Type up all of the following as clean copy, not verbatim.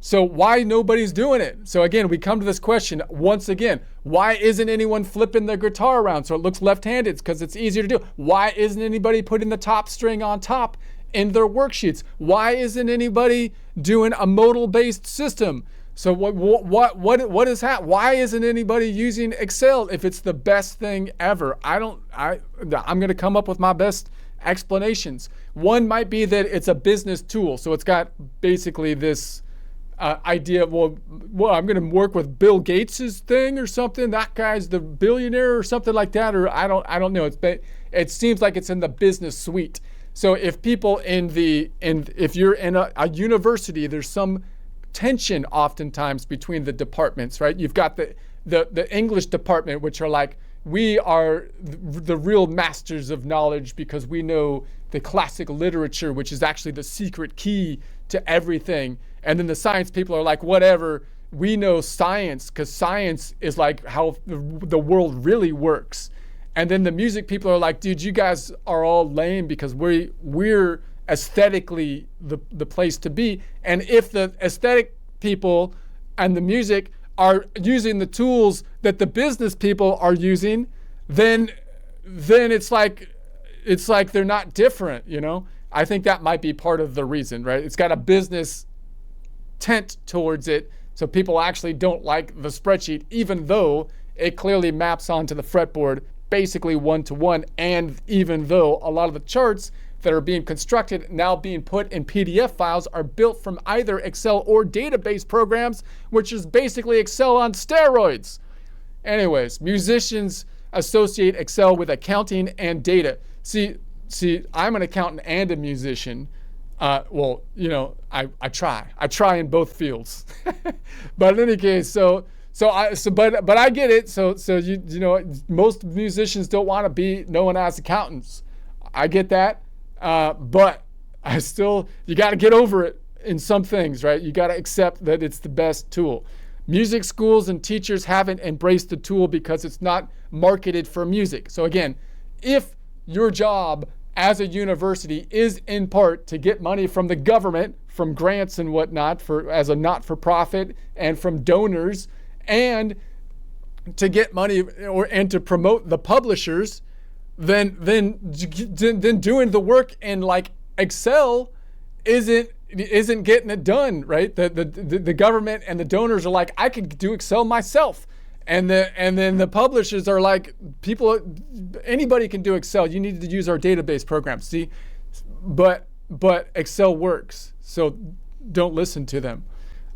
So why nobody's doing it? So again, we come to this question once again. Why isn't anyone flipping their guitar around so it looks left-handed? It's because it's easier to do. Why isn't anybody putting the top string on top in their worksheets? Why isn't anybody doing a modal-based system? So what is that? Why isn't anybody using Excel if it's the best thing ever? I'm going to come up with my best explanations. One might be that it's a business tool. So it's got basically this idea of, well, I'm going to work with Bill Gates's thing or something. That guy's the billionaire or something like that. Or I don't know. It seems like it's in the business suite. So if people if you're in a university, there's some tension oftentimes between the departments, right? You've got the English department, which are like, we are the real masters of knowledge because we know the classic literature, which is actually the secret key to everything. And then the science people are like, whatever, we know science because science is like how the world really works. And then the music people are like, dude, you guys are all lame because we're aesthetically the place to be. And if the aesthetic people and the music are using the tools that the business people are using, then it's like they're not different, you know? I think that might be part of the reason, right? It's got a business tent towards it, so people actually don't like the spreadsheet, even though it clearly maps onto the fretboard basically one-to-one, and even though a lot of the charts that are being constructed now being put in PDF files are built from either Excel or database programs, which is basically Excel on steroids. Anyways, musicians associate Excel with accounting and data. See, I'm an accountant and a musician. Well, you know, I try in both fields. But in any case, but I get it. So you know, most musicians don't want to be known as accountants. I get that. But you got to get over it in some things, right? You got to accept that it's the best tool. Music schools and teachers haven't embraced the tool because it's not marketed for music. So again, if your job as a university is in part to get money from the government, from grants and whatnot, as a not-for-profit, and from donors, and to get money and to promote the publishers, then doing the work in like Excel isn't getting it done, right? The government and the donors are like, I could do Excel myself. And then the publishers are like, anybody can do Excel. You need to use our database program. See, but Excel works. So don't listen to them.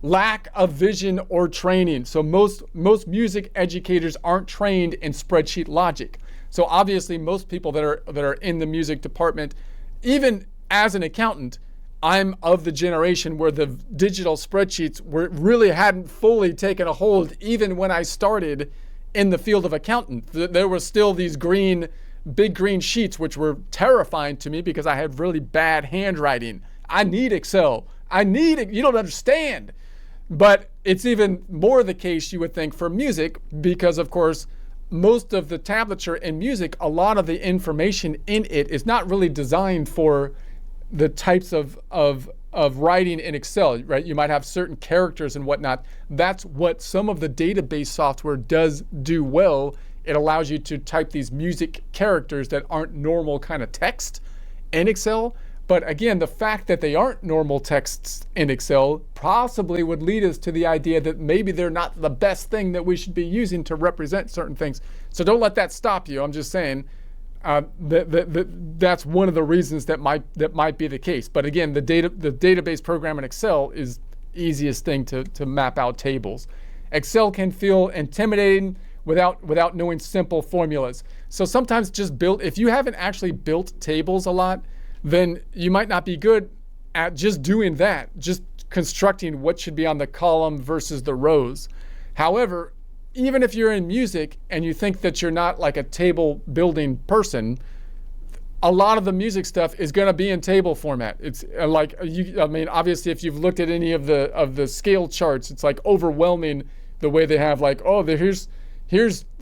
Lack of vision or training. So most music educators aren't trained in spreadsheet logic. So obviously most people that are in the music department, even as an accountant, I'm of the generation where the digital spreadsheets really hadn't fully taken a hold even when I started in the field of accountant. There were still these big green sheets, which were terrifying to me because I had really bad handwriting. I need Excel. You don't understand. But it's even more the case, you would think, for music because, of course, most of the tablature in music, a lot of the information in it is not really designed for the types of writing in Excel, right? You might have certain characters and whatnot. That's what some of the database software does do well. It allows you to type these music characters that aren't normal kind of text in Excel. But again, the fact that they aren't normal texts in Excel possibly would lead us to the idea that maybe they're not the best thing that we should be using to represent certain things. So don't let that stop you. I'm just saying that's one of the reasons that might be the case. But again, the database program in Excel is easiest thing to map out tables. Excel can feel intimidating without knowing simple formulas. So sometimes if you haven't actually built tables a lot, then you might not be good at just doing that, just constructing what should be on the column versus the rows. However, even if you're in music and you think that you're not like a table building person, a lot of the music stuff is going to be in table format. It's obviously if you've looked at any of the scale charts, it's like overwhelming the way they have like, oh, here's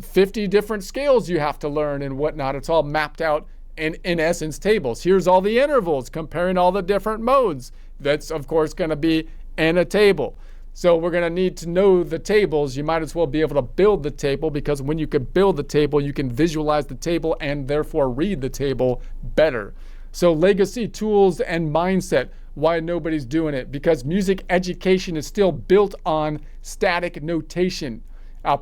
50 different scales you have to learn and whatnot. It's all mapped out in essence tables. Here's all the intervals comparing all the different modes. That's of course going to be in a table. So we're going to need to know the tables. You might as well be able to build the table, because when you can build the table, you can visualize the table and therefore read the table better. So legacy, tools, and mindset. Why nobody's doing it? Because music education is still built on static notation,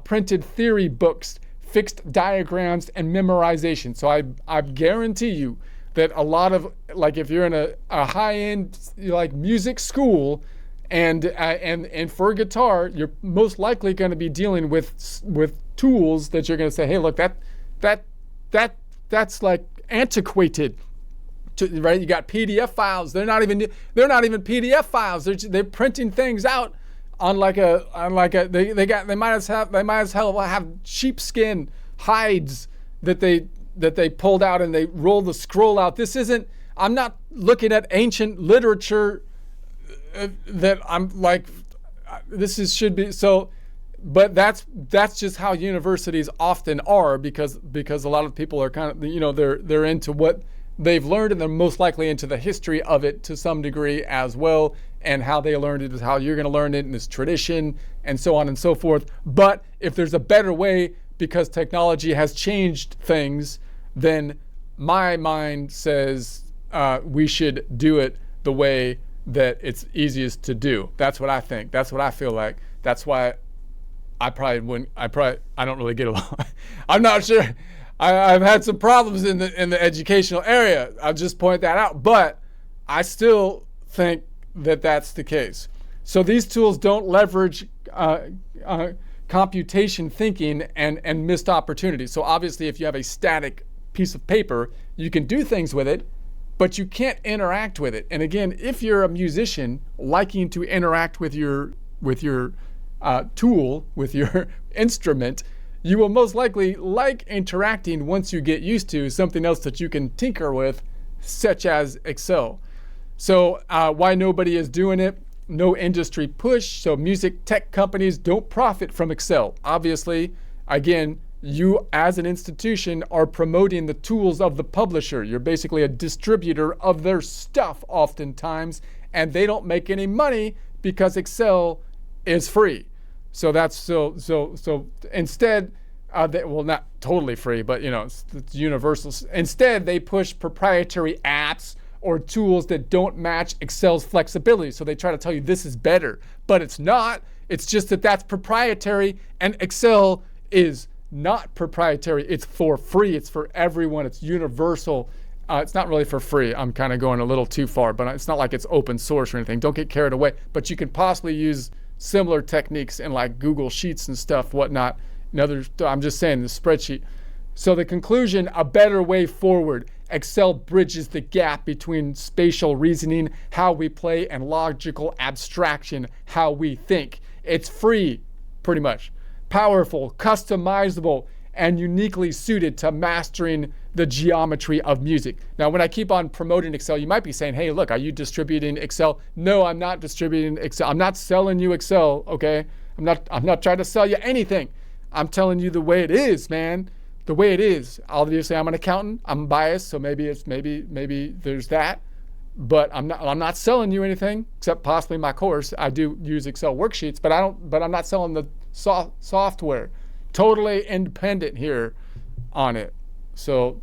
printed theory books, fixed diagrams, and memorization. So I guarantee you that a lot of, like, if you're in a high-end like music school, and for guitar, you're most likely going to be dealing with tools that you're going to say, hey, look, that's like antiquated. Right? You got PDF files. They're not even PDF files. They're printing things out on they might as well have sheepskin hides that they pulled out and they rolled the scroll out. This isn't. I'm not looking at ancient literature that I'm like, should be so. But that's just how universities often are, because a lot of people are kind of, they're into what they've learned, and they're most likely into the history of it to some degree as well, and how they learned it is how you're going to learn it, and this tradition and so on and so forth. But if there's a better way, because technology has changed things, then my mind says we should do it the way that it's easiest to do. That's what I think. That's what I feel like. That's why I don't really get along. I'm not sure. I've had some problems in the educational area. I'll just point that out. But I still think that that's the case. So these tools don't leverage computation thinking and missed opportunities. So obviously, if you have a static piece of paper, you can do things with it, but you can't interact with it. And again, if you're a musician liking to interact with your tool, with your instrument, you will most likely like interacting once you get used to something else that you can tinker with, such as Excel. So why nobody is doing it? No industry push. So music tech companies don't profit from Excel. Obviously, again, you as an institution are promoting the tools of the publisher. You're basically a distributor of their stuff oftentimes, and they don't make any money because Excel is free. So that's so instead, not totally free, but it's universal. Instead, they push proprietary apps or tools that don't match Excel's flexibility. So they try to tell you this is better, but it's not. It's just that's proprietary, and Excel is not proprietary. It's for free. It's for everyone. It's universal. It's not really for free. I'm kind of going a little too far, but it's not like it's open source or anything. Don't get carried away. But you can possibly use similar techniques in like Google Sheets and stuff, whatnot. I'm just saying the spreadsheet. So the conclusion, a better way forward. Excel bridges the gap between spatial reasoning, how we play, and logical abstraction, how we think. It's free, pretty much. Powerful, customizable, and uniquely suited to mastering the geometry of music. Now, when I keep on promoting Excel, you might be saying, hey, look, are you distributing Excel? No, I'm not distributing Excel. I'm not selling you Excel, okay? I'm not trying to sell you anything. I'm telling you the way it is, man. The way it is. Obviously, I'm an accountant. I'm biased, so maybe there's that. But I'm not selling you anything except possibly my course. I do use Excel worksheets, but I'm not selling the software. Totally independent here on it. So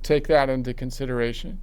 take that into consideration.